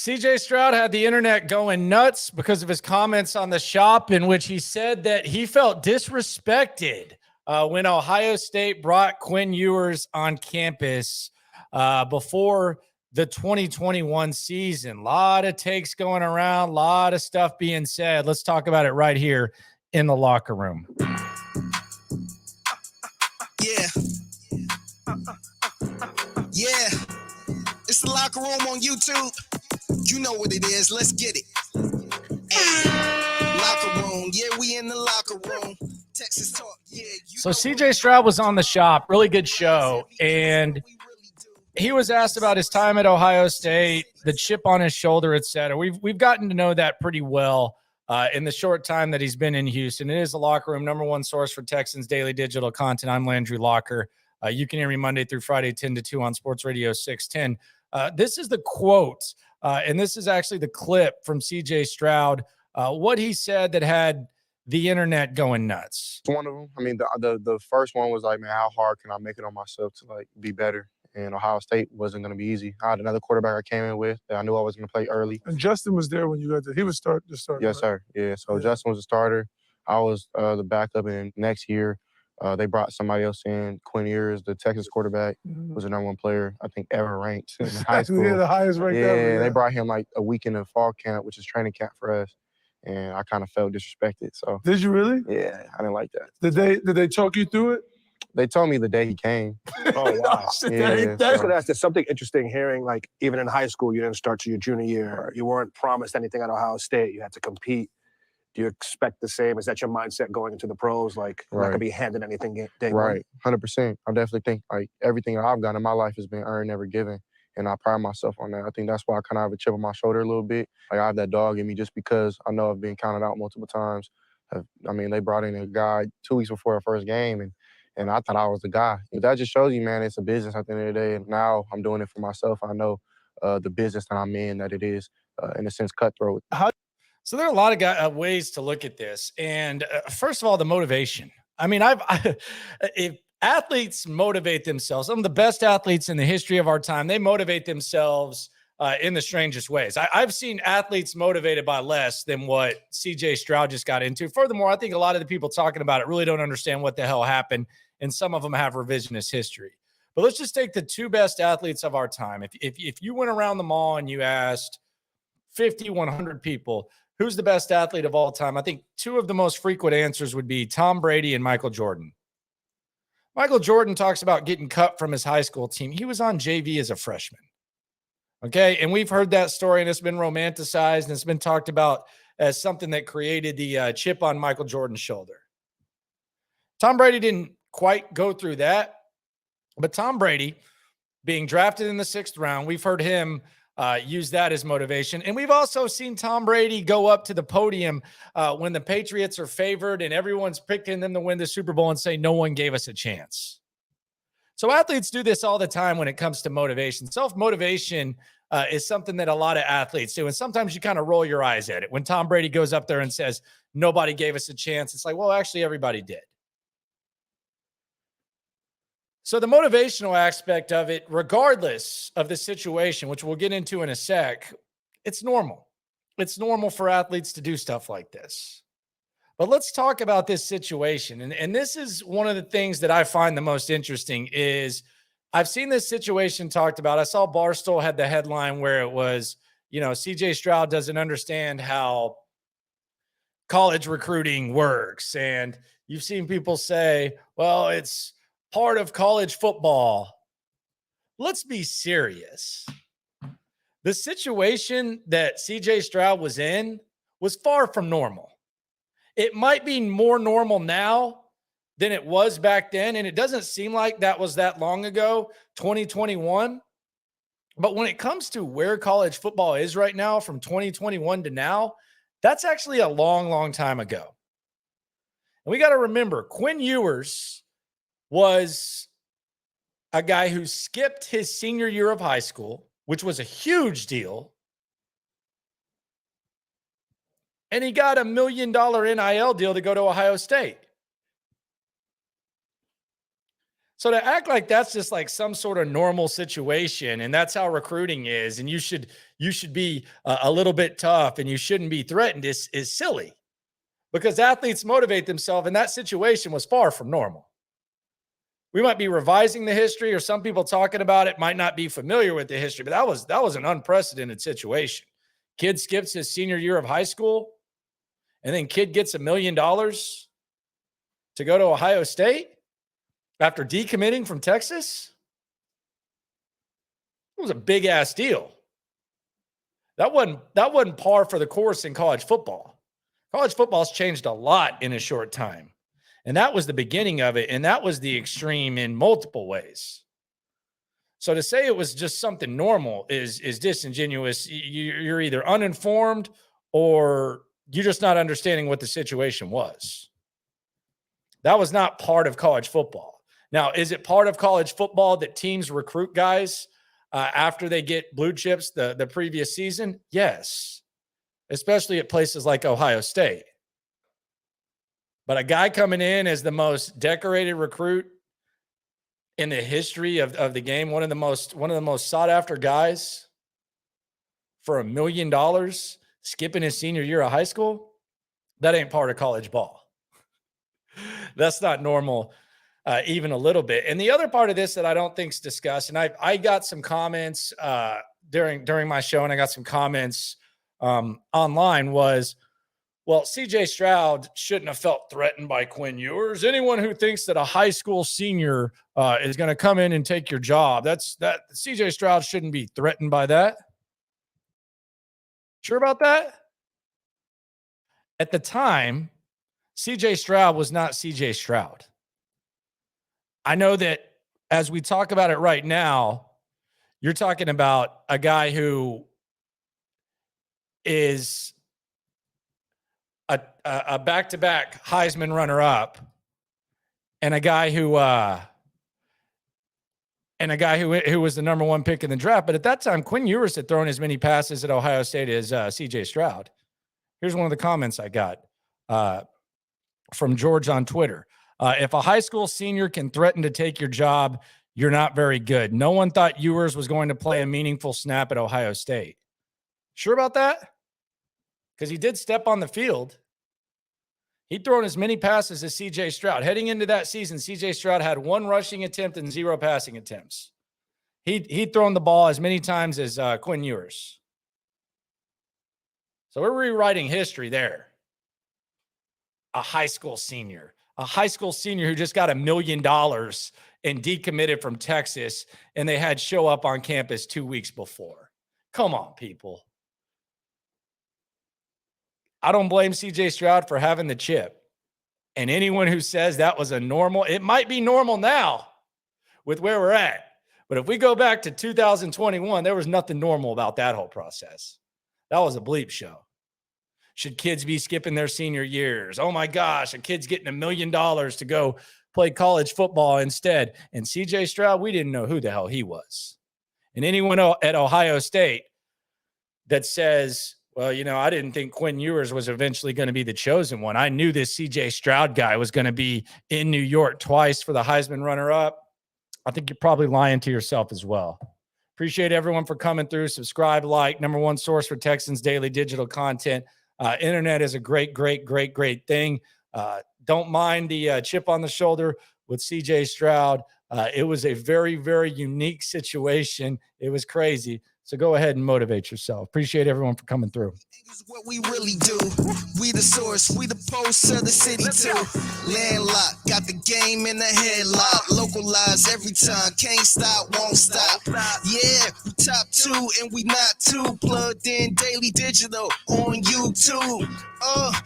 CJ Stroud had the internet going nuts because of his comments on the shop, in which he said that he felt disrespected when Ohio State brought Quinn Ewers on campus before the 2021 season. A lot of takes going around, a lot of stuff being said. Let's talk about it right here in the locker room. Yeah. Yeah. It's the locker room on YouTube. You know what it is. Let's get it. Hey. Locker room. Yeah, we in the locker room. Texas talk. Yeah. So CJ Stroud was on the shop. Really good show. And he was asked about his time at Ohio State, the chip on his shoulder, et cetera. We've gotten to know that pretty well in the short time that he's been in Houston. It is the locker room, number one source for Texans daily digital content. I'm Landry Locker. You can hear me Monday through Friday, 10 to 2 on Sports Radio 610. This is the quote, and this is actually the clip from CJ Stroud, what he said that had the internet going nuts. One of them. I mean, the first one was like, man, how hard can I make it on myself to like be better? And Ohio State wasn't going to be easy. I had another quarterback I came in with that I knew I was going to play early. And Justin was there when you got there. He was the starter. Yes, sir. Yeah. So Justin was the starter. I was the backup. And next year, they brought somebody else in. Quinn Ewers, the Texas quarterback, was the number one player I think ever ranked in high school. Yeah, the highest ranked ever. Yeah, they brought him like a week in the fall camp, which is training camp for us. And I kind of felt disrespected. So did you really? Yeah, I didn't like that. Did they talk you through it? They told me the day he came. Oh, wow. Yeah, That's something interesting hearing, like, even in high school, you didn't start to your junior year. Right. You weren't promised anything at Ohio State. You had to compete. Do you expect the same? Is that your mindset going into the pros? Like, I'm not going to be handed anything day one? Right, 100%. I definitely think, like, everything I've gotten in my life has been earned, never given. And I pride myself on that. I think that's why I kind of have a chip on my shoulder a little bit. Like, I have that dog in me just because I know I've been counted out multiple times. They brought in a guy 2 weeks before our first game, and I thought I was the guy. That just shows you, man, it's a business at the end of the day. And now I'm doing it for myself. I know the business that I'm in, that it is, in a sense, cutthroat. So there are a lot of ways to look at this. And first of all, the motivation. I mean, if athletes motivate themselves, some of the best athletes in the history of our time, they motivate themselves in the strangest ways. I've seen athletes motivated by less than what CJ Stroud just got into. Furthermore, I think a lot of the people talking about it really don't understand what the hell happened, and some of them have revisionist history. But let's just take the two best athletes of our time. If you went around the mall and you asked 50, 100 people, who's the best athlete of all time? I think two of the most frequent answers would be Tom Brady and Michael Jordan. Michael Jordan talks about getting cut from his high school team. He was on JV as a freshman. Okay, and we've heard that story, and it's been romanticized, and it's been talked about as something that created the chip on Michael Jordan's shoulder. Tom Brady didn't quite go through that, but Tom Brady being drafted in the 6th round, we've heard him use that as motivation. And we've also seen Tom Brady go up to the podium when the Patriots are favored and everyone's picking them to win the Super Bowl and say, no one gave us a chance. So athletes do this all the time when it comes to motivation. Self-motivation is something that a lot of athletes do. And sometimes you kind of roll your eyes at it. When Tom Brady goes up there and says, nobody gave us a chance, it's like, well, actually, everybody did. So the motivational aspect of it, regardless of the situation, which we'll get into in a sec, it's normal. It's normal for athletes to do stuff like this. But let's talk about this situation. And this is one of the things that I find the most interesting is I've seen this situation talked about. I saw Barstool had the headline where it was, CJ Stroud doesn't understand how college recruiting works. And you've seen people say, well, it's part of college football. Let's be serious. The situation that CJ Stroud was in was far from normal. It might be more normal now than it was back then, and it doesn't seem like that was that long ago, 2021. But when it comes to where college football is right now from 2021 to now, that's actually a long, long time ago. And we got to remember, Quinn Ewers was a guy who skipped his senior year of high school, which was a huge deal. And he got $1 million NIL deal to go to Ohio State. So to act like that's just like some sort of normal situation and that's how recruiting is, and you should be a little bit tough and you shouldn't be threatened is silly, because athletes motivate themselves, and that situation was far from normal. We might be revising the history, or some people talking about it might not be familiar with the history, but that was an unprecedented situation. Kid skips his senior year of high school, and then kid gets $1 million to go to Ohio State after decommitting from Texas. It was a big ass deal. That wasn't par for the course in college football. College football's changed a lot in a short time. And that was the beginning of it. And that was the extreme in multiple ways. So to say it was just something normal is disingenuous. You're either uninformed or you're just not understanding what the situation was. That was not part of college football. Now, is it part of college football that teams recruit guys after they get blue chips the previous season? Yes, especially at places like Ohio State. But a guy coming in as the most decorated recruit in the history of the game, one of the most sought after guys for $1 million, skipping his senior year of high school, that ain't part of college ball. That's not normal, even a little bit. And the other part of this that I don't think's discussed, and I got some comments during my show, and I got some comments online, was, well, CJ Stroud shouldn't have felt threatened by Quinn Ewers. Anyone who thinks that a high school senior is going to come in and take your job, that CJ Stroud shouldn't be threatened by that. Sure about that? At the time, CJ Stroud was not CJ Stroud. I know that as we talk about it right now, you're talking about a guy who is a back-to-back Heisman runner-up, and a guy who was the number one pick in the draft. But at that time, Quinn Ewers had thrown as many passes at Ohio State as CJ Stroud. Here's one of the comments I got from George on Twitter. If a high school senior can threaten to take your job, you're not very good. No one thought Ewers was going to play a meaningful snap at Ohio State. Sure about that? Because he did step on the field. He'd thrown as many passes as CJ Stroud. Heading into that season, CJ Stroud had 1 rushing attempt and 0 passing attempts. He'd thrown the ball as many times as Quinn Ewers. So we're rewriting history there. A high school senior who just got $1 million and decommitted from Texas, and they had show up on campus 2 weeks before. Come on, people. I don't blame CJ Stroud for having the chip. And anyone who says that was a normal, it might be normal now with where we're at. But if we go back to 2021, there was nothing normal about that whole process. That was a bleep show. Should kids be skipping their senior years? Oh my gosh, a kid's getting $1 million to go play college football instead. And CJ Stroud, we didn't know who the hell he was. And anyone at Ohio State that says, well, you know, I didn't think Quinn Ewers was eventually going to be the chosen one. I knew this CJ Stroud guy was going to be in New York twice for the Heisman runner-up. I think you're probably lying to yourself as well. Appreciate everyone for coming through. Subscribe, like, number one source for Texans daily digital content. Internet is a great thing. Don't mind the chip on the shoulder with CJ Stroud. It was a very, very unique situation. It was crazy. So go ahead and motivate yourself. Appreciate everyone for coming through. Is what we really do. We the source, we the pulse of the city too. Landlocked, got the game in the headlock. Localized every time, can't stop, won't stop. Yeah, we top 2 and we not 2. Plugged in daily digital on YouTube.